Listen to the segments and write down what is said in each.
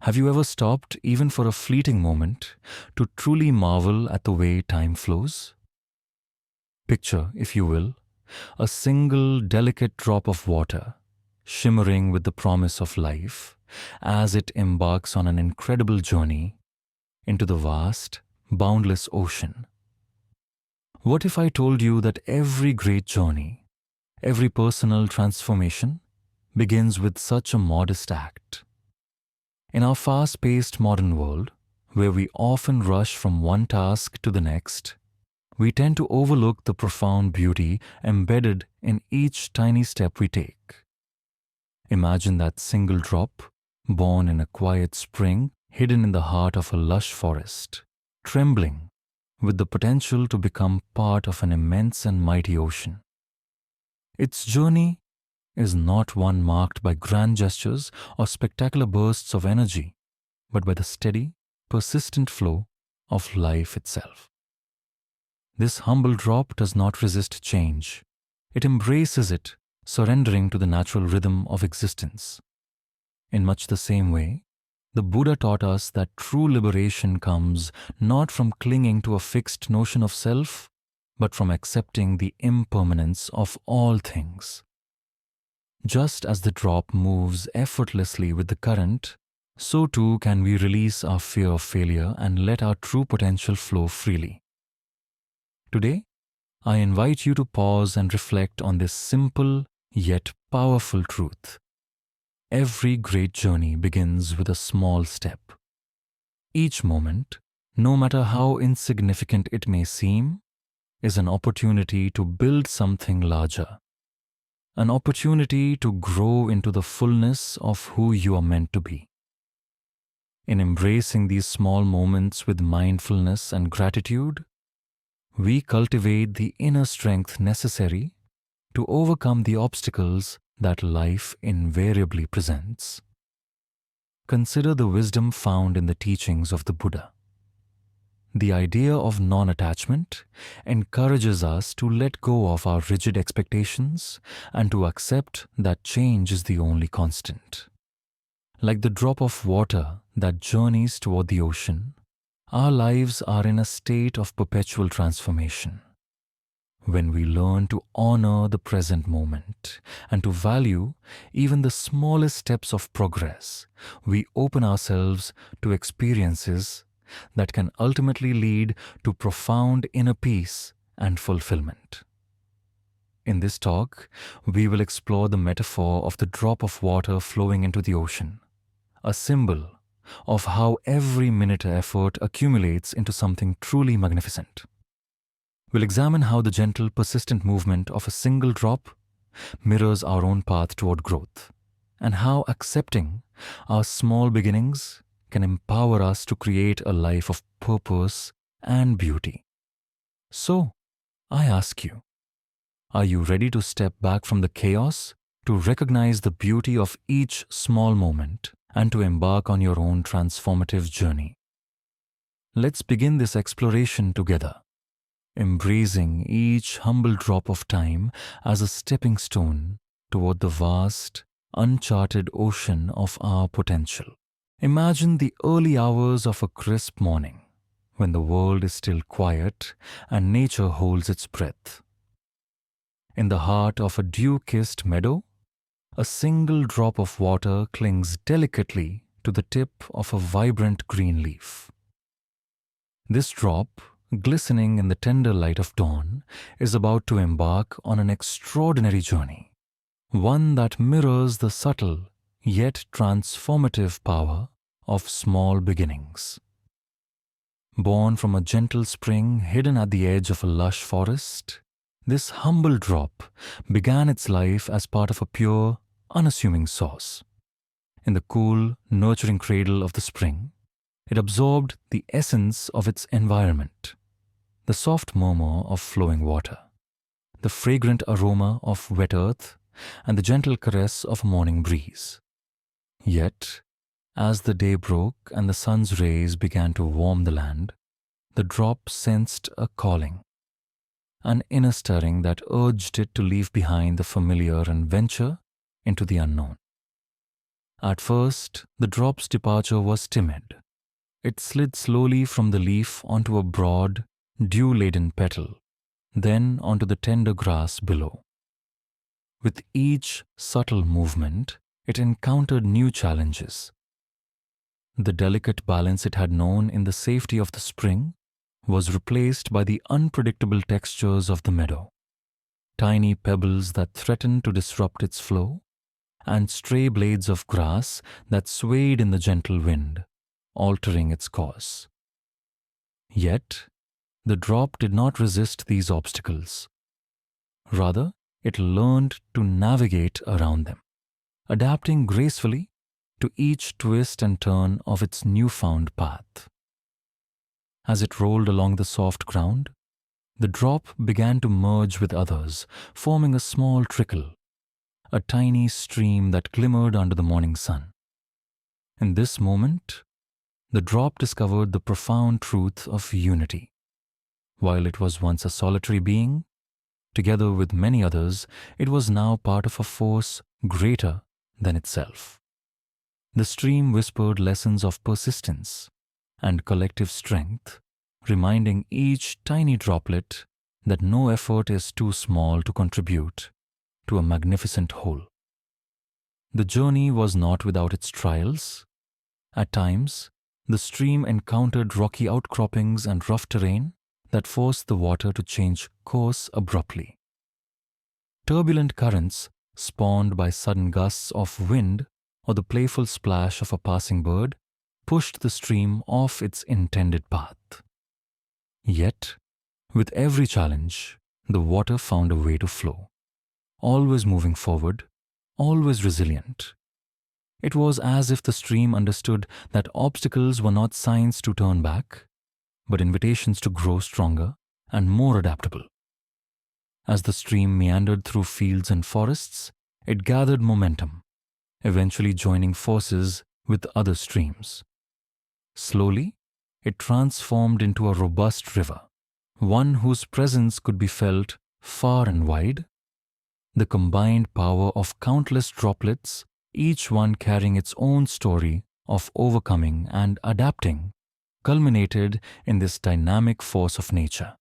Have you ever stopped, even for a fleeting moment, to truly marvel at the way time flows? Picture, if you will, a single delicate drop of water, shimmering with the promise of life, as it embarks on an incredible journey into the vast, boundless ocean. What if I told you that every great journey, every personal transformation, begins with such a modest act? In our fast-paced modern world, where we often rush from one task to the next, we tend to overlook the profound beauty embedded in each tiny step we take. Imagine that single drop, born in a quiet spring, hidden in the heart of a lush forest, trembling with the potential to become part of an immense and mighty ocean. Its journey is not one marked by grand gestures or spectacular bursts of energy, but by the steady, persistent flow of life itself. This humble drop does not resist change. It embraces it, surrendering to the natural rhythm of existence. In much the same way, the Buddha taught us that true liberation comes not from clinging to a fixed notion of self, but from accepting the impermanence of all things. Just as the drop moves effortlessly with the current, so too can we release our fear of failure and let our true potential flow freely. Today, I invite you to pause and reflect on this simple yet powerful truth. Every great journey begins with a small step. Each moment, no matter how insignificant it may seem, is an opportunity to build something larger. An opportunity to grow into the fullness of who you are meant to be. In embracing these small moments with mindfulness and gratitude, we cultivate the inner strength necessary to overcome the obstacles that life invariably presents. Consider the wisdom found in the teachings of the Buddha. The idea of non-attachment encourages us to let go of our rigid expectations and to accept that change is the only constant. Like the drop of water that journeys toward the ocean, our lives are in a state of perpetual transformation. When we learn to honor the present moment and to value even the smallest steps of progress, we open ourselves to experiences that can ultimately lead to profound inner peace and fulfillment. In this talk, we will explore the metaphor of the drop of water flowing into the ocean, a symbol of how every minute effort accumulates into something truly magnificent. We'll examine how the gentle, persistent movement of a single drop mirrors our own path toward growth, and how accepting our small beginnings can empower us to create a life of purpose and beauty. So, I ask you, are you ready to step back from the chaos, to recognize the beauty of each small moment, and to embark on your own transformative journey? Let's begin this exploration together, embracing each humble drop of time as a stepping stone toward the vast, uncharted ocean of our potential. Imagine the early hours of a crisp morning, when the world is still quiet and nature holds its breath. In the heart of a dew-kissed meadow, a single drop of water clings delicately to the tip of a vibrant green leaf. This drop, glistening in the tender light of dawn, is about to embark on an extraordinary journey, one that mirrors the subtle yet transformative power of small beginnings. Born from a gentle spring hidden at the edge of a lush forest, this humble drop began its life as part of a pure, unassuming source. In the cool, nurturing cradle of the spring, it absorbed the essence of its environment, the soft murmur of flowing water, the fragrant aroma of wet earth, and the gentle caress of a morning breeze. Yet, as the day broke and the sun's rays began to warm the land, the drop sensed a calling, an inner stirring that urged it to leave behind the familiar and venture into the unknown. At first, the drop's departure was timid. It slid slowly from the leaf onto a broad, dew-laden petal, then onto the tender grass below. With each subtle movement, it encountered new challenges. The delicate balance it had known in the safety of the spring was replaced by the unpredictable textures of the meadow. Tiny pebbles that threatened to disrupt its flow, and stray blades of grass that swayed in the gentle wind, altering its course. Yet, the drop did not resist these obstacles. Rather, it learned to navigate around them, adapting gracefully to each twist and turn of its newfound path. As it rolled along the soft ground, the drop began to merge with others, forming a small trickle, a tiny stream that glimmered under the morning sun. In this moment, the drop discovered the profound truth of unity. While it was once a solitary being, together with many others, it was now part of a force greater than itself. The stream whispered lessons of persistence and collective strength, reminding each tiny droplet that no effort is too small to contribute to a magnificent whole. The journey was not without its trials. At times, the stream encountered rocky outcroppings and rough terrain that forced the water to change course abruptly. Turbulent currents, spawned by sudden gusts of wind or the playful splash of a passing bird, pushed the stream off its intended path. Yet, with every challenge, the water found a way to flow, always moving forward, always resilient. It was as if the stream understood that obstacles were not signs to turn back, but invitations to grow stronger and more adaptable. As the stream meandered through fields and forests, it gathered momentum, eventually joining forces with other streams. Slowly, it transformed into a robust river, one whose presence could be felt far and wide. The combined power of countless droplets, each one carrying its own story of overcoming and adapting, culminated in this dynamic force of nature.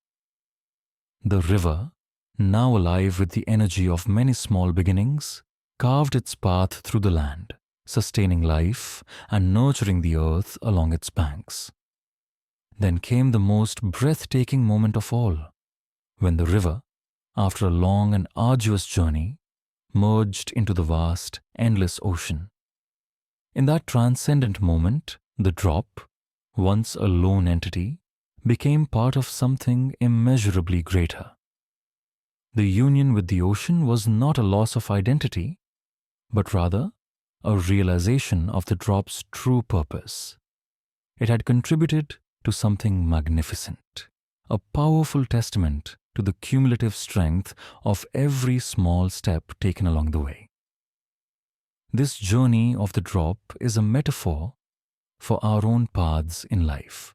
The river, now alive with the energy of many small beginnings, carved its path through the land, sustaining life and nurturing the earth along its banks. Then came the most breathtaking moment of all, when the river, after a long and arduous journey, merged into the vast, endless ocean. In that transcendent moment, the drop, once a lone entity, became part of something immeasurably greater. The union with the ocean was not a loss of identity, but rather a realization of the drop's true purpose. It had contributed to something magnificent, a powerful testament to the cumulative strength of every small step taken along the way. This journey of the drop is a metaphor for our own paths in life.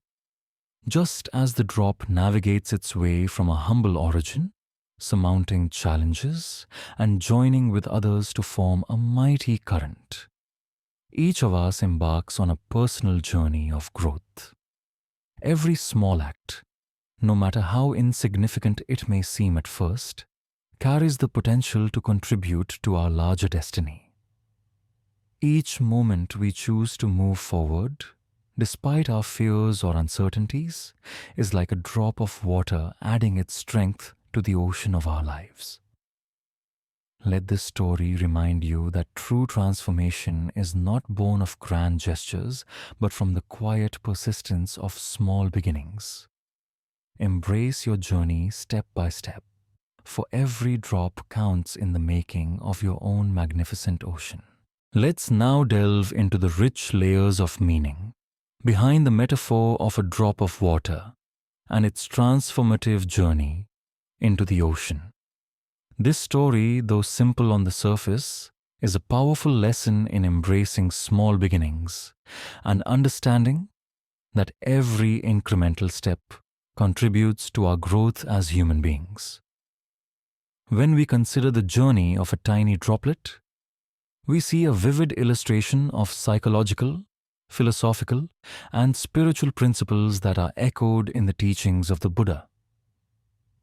Just as the drop navigates its way from a humble origin, surmounting challenges and joining with others to form a mighty current, each of us embarks on a personal journey of growth. Every small act, no matter how insignificant it may seem at first, carries the potential to contribute to our larger destiny. Each moment we choose to move forward, despite our fears or uncertainties, is like a drop of water adding its strength to the ocean of our lives. Let this story remind you that true transformation is not born of grand gestures, but from the quiet persistence of small beginnings. Embrace your journey step by step, for every drop counts in the making of your own magnificent ocean. Let's now delve into the rich layers of meaning behind the metaphor of a drop of water and its transformative journey into the ocean. This story, though simple on the surface, is a powerful lesson in embracing small beginnings and understanding that every incremental step contributes to our growth as human beings. When we consider the journey of a tiny droplet, we see a vivid illustration of psychological, philosophical, and spiritual principles that are echoed in the teachings of the Buddha.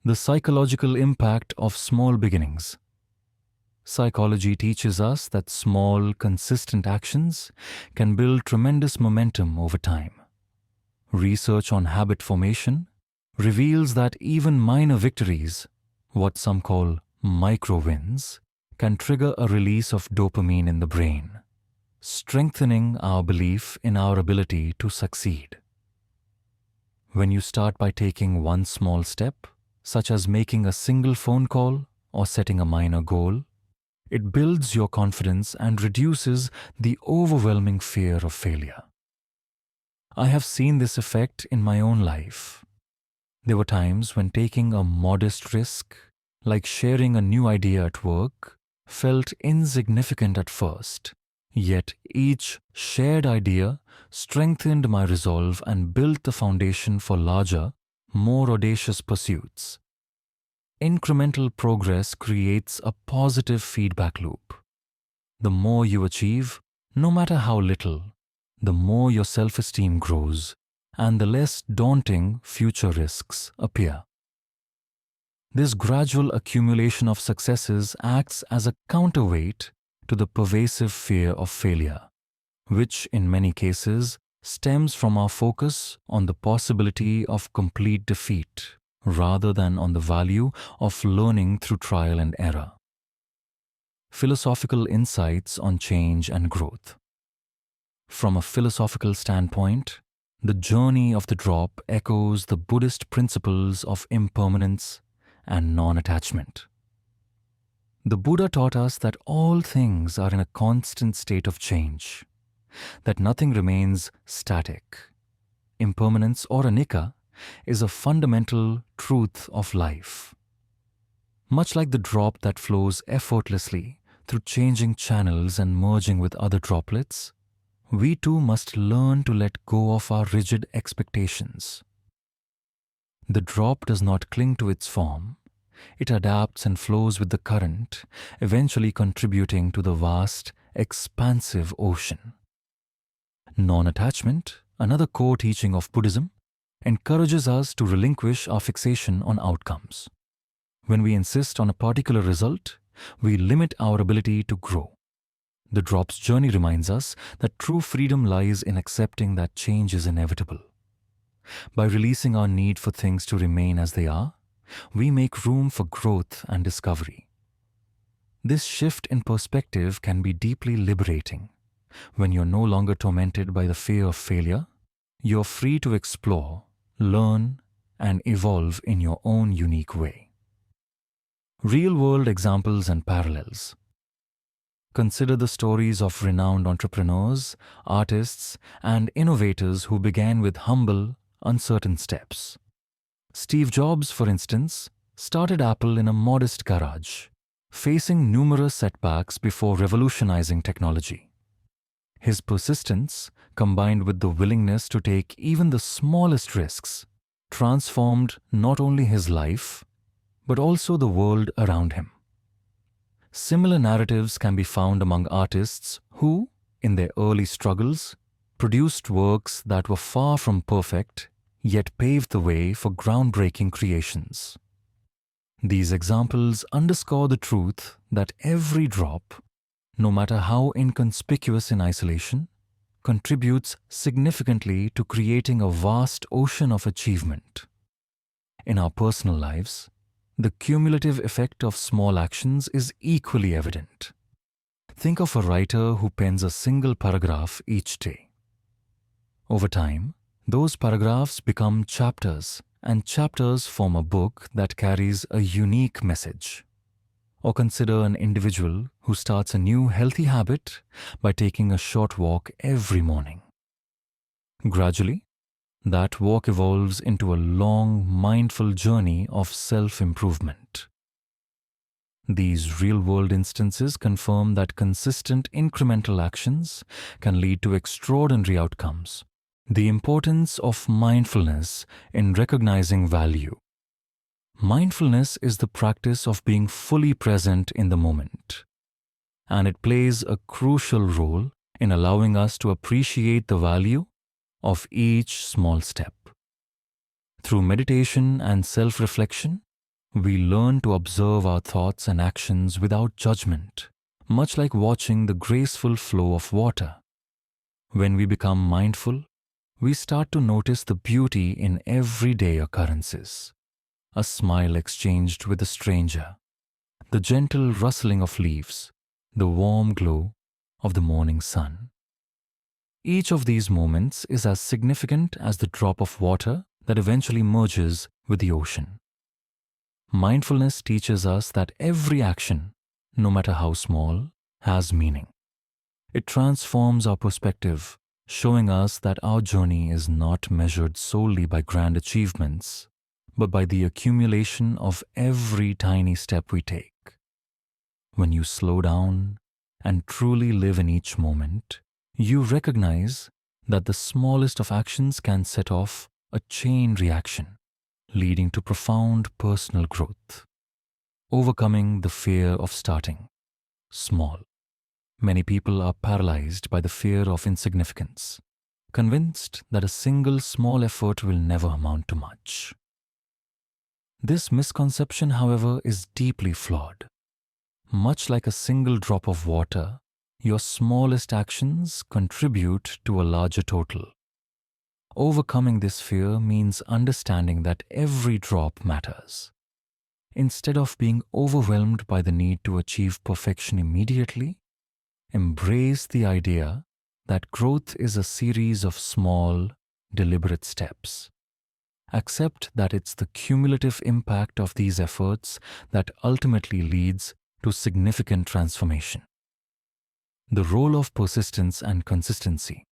The psychological impact of small beginnings. Psychology teaches us that small, consistent actions can build tremendous momentum over time. Research on habit formation reveals that even minor victories, what some call micro-wins, can trigger a release of dopamine in the brain, strengthening our belief in our ability to succeed. When you start by taking one small step, such as making a single phone call or setting a minor goal, it builds your confidence and reduces the overwhelming fear of failure. I have seen this effect in my own life. There were times when taking a modest risk, like sharing a new idea at work, felt insignificant at first. Yet each shared idea strengthened my resolve and built the foundation for larger, more audacious pursuits. Incremental progress creates a positive feedback loop. The more you achieve, no matter how little, the more your self-esteem grows and the less daunting future risks appear. This gradual accumulation of successes acts as a counterweight to the pervasive fear of failure, which in many cases stems from our focus on the possibility of complete defeat rather than on the value of learning through trial and error. Philosophical insights on change and growth. From a philosophical standpoint, the journey of the drop echoes the Buddhist principles of impermanence and non-attachment. The Buddha taught us that all things are in a constant state of change, that nothing remains static. Impermanence or anicca is a fundamental truth of life. Much like the drop that flows effortlessly through changing channels and merging with other droplets, we too must learn to let go of our rigid expectations. The drop does not cling to its form. It adapts and flows with the current, eventually contributing to the vast, expansive ocean. Non-attachment, another core teaching of Buddhism, encourages us to relinquish our fixation on outcomes. When we insist on a particular result, we limit our ability to grow. The drop's journey reminds us that true freedom lies in accepting that change is inevitable. By releasing our need for things to remain as they are, we make room for growth and discovery. This shift in perspective can be deeply liberating. When you're no longer tormented by the fear of failure, you're free to explore, learn, and evolve in your own unique way. Real-world examples and parallels. Consider the stories of renowned entrepreneurs, artists, and innovators who began with humble, uncertain steps. Steve Jobs, for instance, started Apple in a modest garage, facing numerous setbacks before revolutionizing technology. His persistence, combined with the willingness to take even the smallest risks, transformed not only his life, but also the world around him. Similar narratives can be found among artists who, in their early struggles, produced works that were far from perfect, yet paved the way for groundbreaking creations. These examples underscore the truth that every drop, no matter how inconspicuous in isolation, contributes significantly to creating a vast ocean of achievement. In our personal lives, the cumulative effect of small actions is equally evident. Think of a writer who pens a single paragraph each day. Over time, those paragraphs become chapters, and chapters form a book that carries a unique message. Or consider an individual who starts a new healthy habit by taking a short walk every morning. Gradually, that walk evolves into a long, mindful journey of self-improvement. These real-world instances confirm that consistent incremental actions can lead to extraordinary outcomes. The importance of mindfulness in recognizing value. Mindfulness is the practice of being fully present in the moment. and it plays a crucial role in allowing us to appreciate the value of each small step. Through meditation and self-reflection, we learn to observe our thoughts and actions without judgment, much like watching the graceful flow of water. When we become mindful, we start to notice the beauty in everyday occurrences. A smile exchanged with a stranger, the gentle rustling of leaves, the warm glow of the morning sun. Each of these moments is as significant as the drop of water that eventually merges with the ocean. Mindfulness teaches us that every action, no matter how small, has meaning. It transforms our perspective, showing us that our journey is not measured solely by grand achievements, but by the accumulation of every tiny step we take. When you slow down and truly live in each moment, you recognize that the smallest of actions can set off a chain reaction, leading to profound personal growth. Overcoming the fear of starting small. Many people are paralyzed by the fear of insignificance, convinced that a single small effort will never amount to much. This misconception, however, is deeply flawed. Much like a single drop of water, your smallest actions contribute to a larger total. Overcoming this fear means understanding that every drop matters. Instead of being overwhelmed by the need to achieve perfection immediately, embrace the idea that growth is a series of small, deliberate steps. Accept that it's the cumulative impact of these efforts that ultimately leads to significant transformation. The role of persistence and consistency.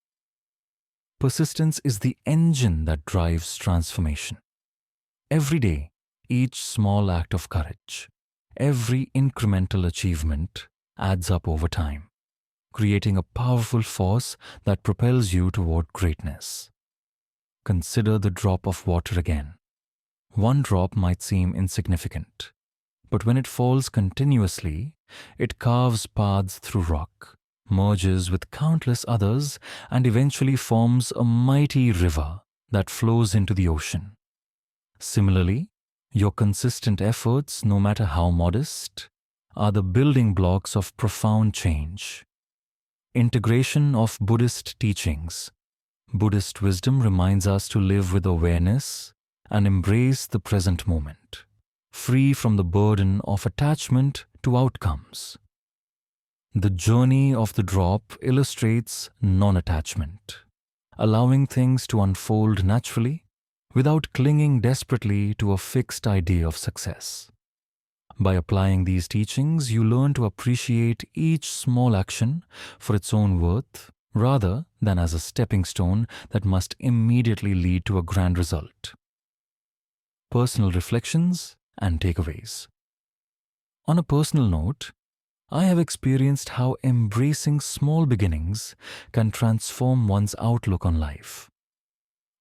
Persistence is the engine that drives transformation. Every day, each small act of courage, every incremental achievement adds up over time, creating a powerful force that propels you toward greatness. Consider the drop of water again. One drop might seem insignificant, but when it falls continuously, it carves paths through rock, merges with countless others, and eventually forms a mighty river that flows into the ocean. Similarly, your consistent efforts, no matter how modest, are the building blocks of profound change. Integration of Buddhist teachings. Buddhist wisdom reminds us to live with awareness and embrace the present moment, free from the burden of attachment to outcomes. The journey of the drop illustrates non-attachment, allowing things to unfold naturally without clinging desperately to a fixed idea of success. By applying these teachings, you learn to appreciate each small action for its own worth, rather than as a stepping stone that must immediately lead to a grand result. Personal reflections and takeaways. On a personal note, I have experienced how embracing small beginnings can transform one's outlook on life.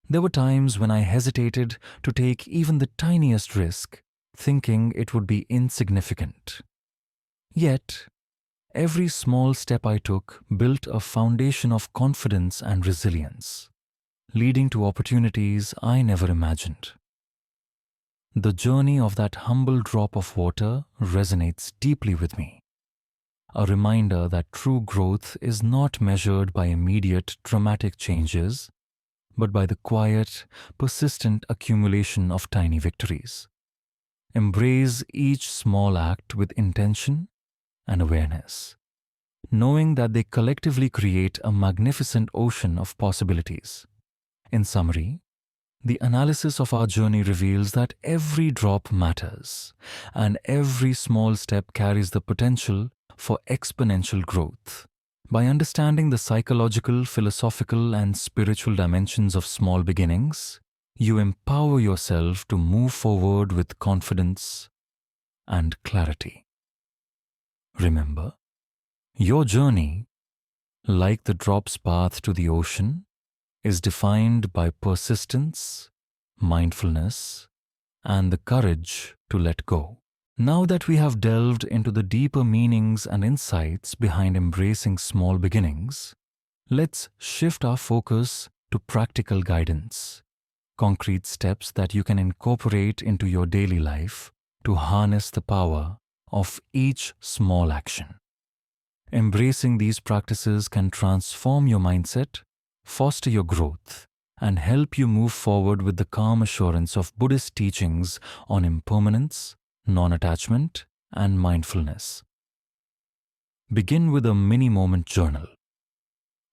There were times when I hesitated to take even the tiniest risk, thinking it would be insignificant. Yet, every small step I took built a foundation of confidence and resilience, leading to opportunities I never imagined. The journey of that humble drop of water resonates deeply with me. A reminder that true growth is not measured by immediate dramatic changes, but by the quiet, persistent accumulation of tiny victories. Embrace each small act with intention and awareness, knowing that they collectively create a magnificent ocean of possibilities. In summary, the analysis of our journey reveals that every drop matters, and every small step carries the potential for exponential growth. By understanding the psychological, philosophical, and spiritual dimensions of small beginnings, you empower yourself to move forward with confidence and clarity. Remember, your journey, like the drop's path to the ocean, is defined by persistence, mindfulness, and the courage to let go. Now that we have delved into the deeper meanings and insights behind embracing small beginnings, let's shift our focus to practical guidance, concrete steps that you can incorporate into your daily life to harness the power of each small action. Embracing these practices can transform your mindset, foster your growth, and help you move forward with the calm assurance of Buddhist teachings on impermanence, non-attachment, and mindfulness. Begin with a mini-moment journal.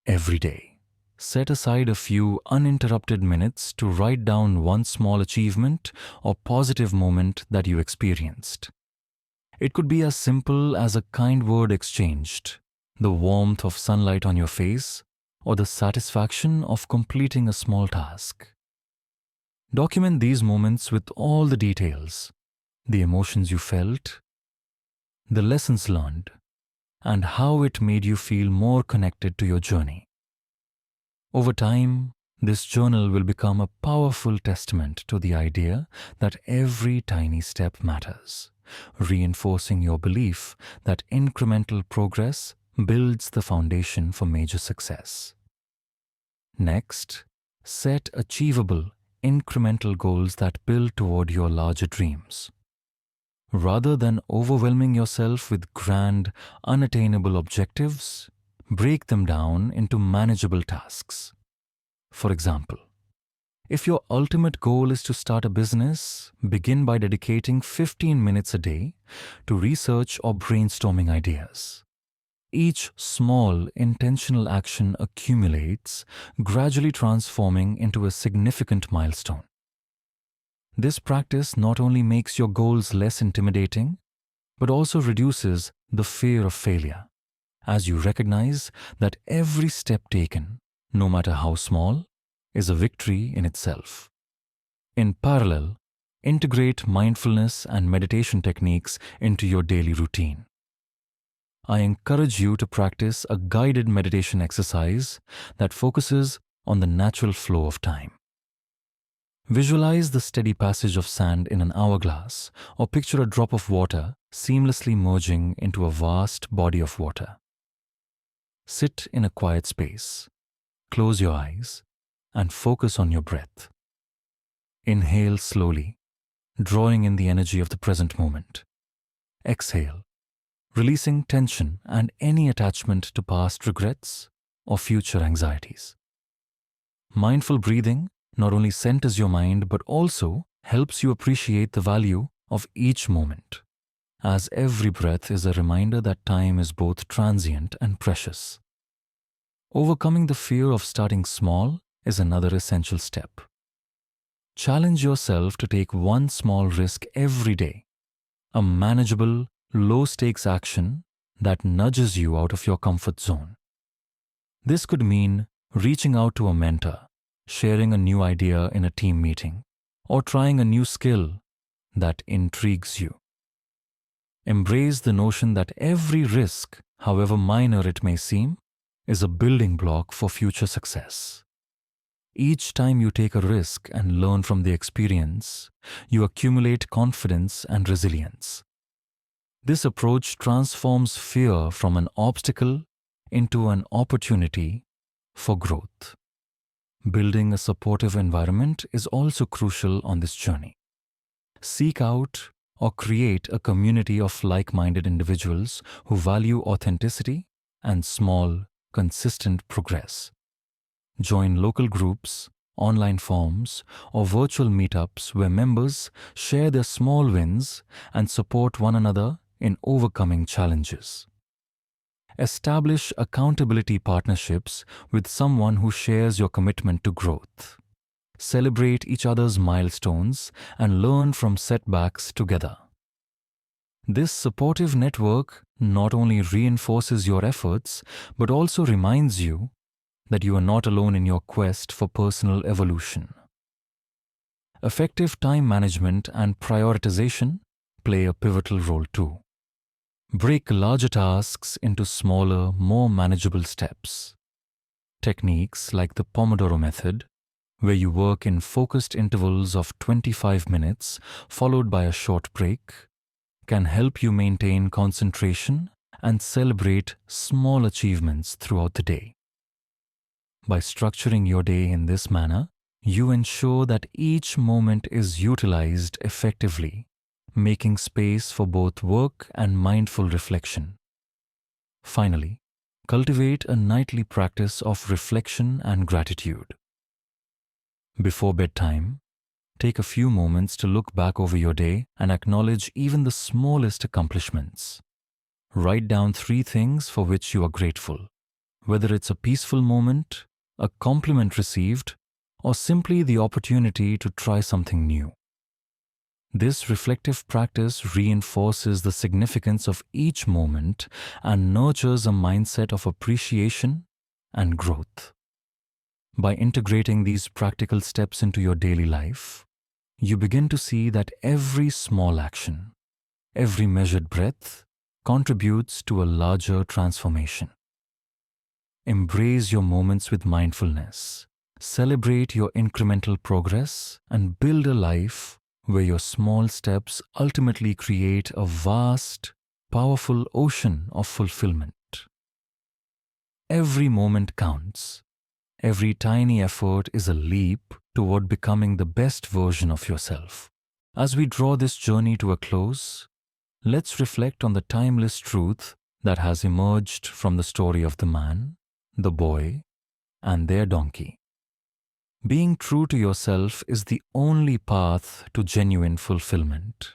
Every day, set aside a few uninterrupted minutes to write down one small achievement or positive moment that you experienced. It could be as simple as a kind word exchanged, the warmth of sunlight on your face, or the satisfaction of completing a small task. Document these moments with all the details, the emotions you felt, the lessons learned, and how it made you feel more connected to your journey. Over time, this journal will become a powerful testament to the idea that every tiny step matters, reinforcing your belief that incremental progress builds the foundation for major success. Next, set achievable, incremental goals that build toward your larger dreams. Rather than overwhelming yourself with grand, unattainable objectives, break them down into manageable tasks. For example, if your ultimate goal is to start a business, begin by dedicating 15 minutes a day to research or brainstorming ideas. Each small, intentional action accumulates, gradually transforming into a significant milestone. This practice not only makes your goals less intimidating, but also reduces the fear of failure, as you recognize that every step taken, no matter how small, is a victory in itself. In parallel, integrate mindfulness and meditation techniques into your daily routine. I encourage you to practice a guided meditation exercise that focuses on the natural flow of time. Visualize the steady passage of sand in an hourglass, or picture a drop of water seamlessly merging into a vast body of water. Sit in a quiet space, close your eyes, and focus on your breath. Inhale slowly, drawing in the energy of the present moment. Exhale, releasing tension and any attachment to past regrets or future anxieties. Mindful breathing not only centers your mind but also helps you appreciate the value of each moment, as every breath is a reminder that time is both transient and precious. Overcoming the fear of starting small is another essential step. Challenge yourself to take one small risk every day, a manageable, low-stakes action that nudges you out of your comfort zone. This could mean reaching out to a mentor, sharing a new idea in a team meeting, or trying a new skill that intrigues you. Embrace the notion that every risk, however minor it may seem, is a building block for future success. Each time you take a risk and learn from the experience, you accumulate confidence and resilience. This approach transforms fear from an obstacle into an opportunity for growth. Building a supportive environment is also crucial on this journey. Seek out or create a community of like-minded individuals who value authenticity and small, consistent progress. Join local groups, online forums, or virtual meetups where members share their small wins and support one another in overcoming challenges. Establish accountability partnerships with someone who shares your commitment to growth. Celebrate each other's milestones and learn from setbacks together. This supportive network not only reinforces your efforts, but also reminds you that you are not alone in your quest for personal evolution. Effective time management and prioritization play a pivotal role too. Break larger tasks into smaller, more manageable steps. Techniques like the Pomodoro method, where you work in focused intervals of 25 minutes followed by a short break, can help you maintain concentration and celebrate small achievements throughout the day. By structuring your day in this manner, you ensure that each moment is utilized effectively, making space for both work and mindful reflection. Finally, cultivate a nightly practice of reflection and gratitude. Before bedtime, take a few moments to look back over your day and acknowledge even the smallest accomplishments. Write down 3 things for which you are grateful, whether it's a peaceful moment, a compliment received, or simply the opportunity to try something new. This reflective practice reinforces the significance of each moment and nurtures a mindset of appreciation and growth. By integrating these practical steps into your daily life, you begin to see that every small action, every measured breath, contributes to a larger transformation. Embrace your moments with mindfulness, celebrate your incremental progress, and build a life where your small steps ultimately create a vast, powerful ocean of fulfillment. Every moment counts. Every tiny effort is a leap toward becoming the best version of yourself. As we draw this journey to a close, let's reflect on the timeless truth that has emerged from the story of the man, the boy, and their donkey. Being true to yourself is the only path to genuine fulfillment.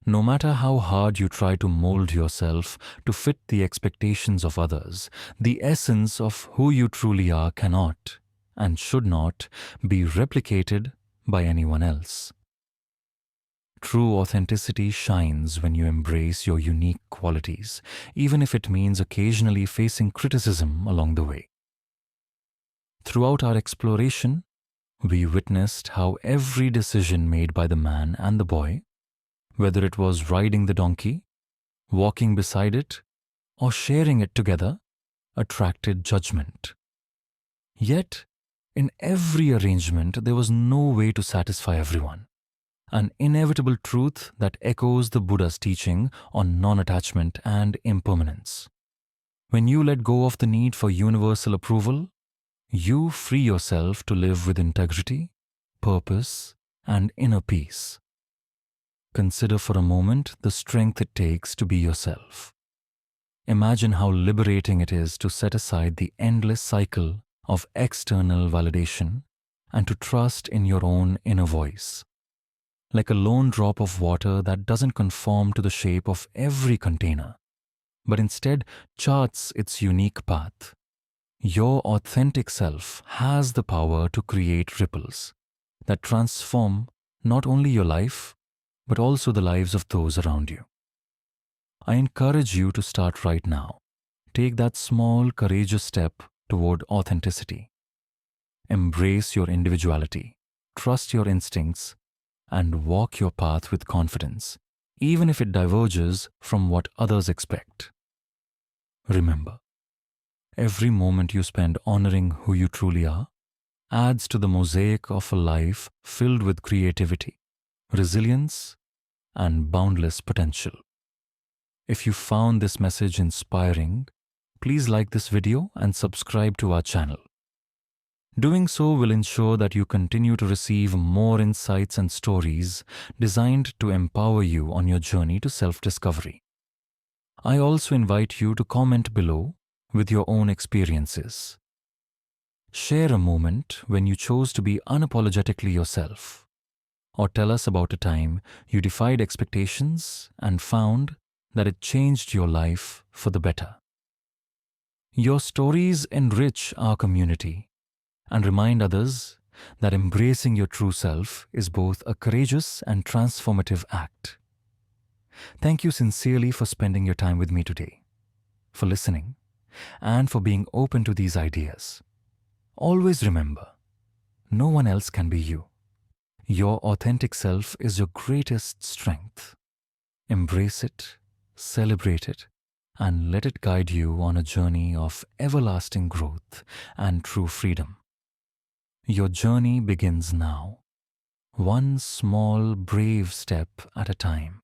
No matter how hard you try to mold yourself to fit the expectations of others, the essence of who you truly are cannot and should not be replicated by anyone else. True authenticity shines when you embrace your unique qualities, even if it means occasionally facing criticism along the way. Throughout our exploration, we witnessed how every decision made by the man and the boy, whether it was riding the donkey, walking beside it, or sharing it together, attracted judgment. Yet, in every arrangement, there was no way to satisfy everyone. An inevitable truth that echoes the Buddha's teaching on non-attachment and impermanence. When you let go of the need for universal approval, you free yourself to live with integrity, purpose, and inner peace. Consider for a moment the strength it takes to be yourself. Imagine how liberating it is to set aside the endless cycle of external validation and to trust in your own inner voice. Like a lone drop of water that doesn't conform to the shape of every container, but instead charts its unique path. Your authentic self has the power to create ripples that transform not only your life, but also the lives of those around you. I encourage you to start right now. Take that small, courageous step toward authenticity. Embrace your individuality, trust your instincts, and walk your path with confidence, even if it diverges from what others expect. Remember, every moment you spend honoring who you truly are adds to the mosaic of a life filled with creativity, resilience, and boundless potential. If you found this message inspiring, please like this video and subscribe to our channel. Doing so will ensure that you continue to receive more insights and stories designed to empower you on your journey to self-discovery. I also invite you to comment below with your own experiences. Share a moment when you chose to be unapologetically yourself, or tell us about a time you defied expectations and found that it changed your life for the better. Your stories enrich our community and remind others that embracing your true self is both a courageous and transformative act. Thank you sincerely for spending your time with me today, for listening, and for being open to these ideas. Always remember, no one else can be you. Your authentic self is your greatest strength. Embrace it, celebrate it, and let it guide you on a journey of everlasting growth and true freedom. Your journey begins now, one small, brave step at a time.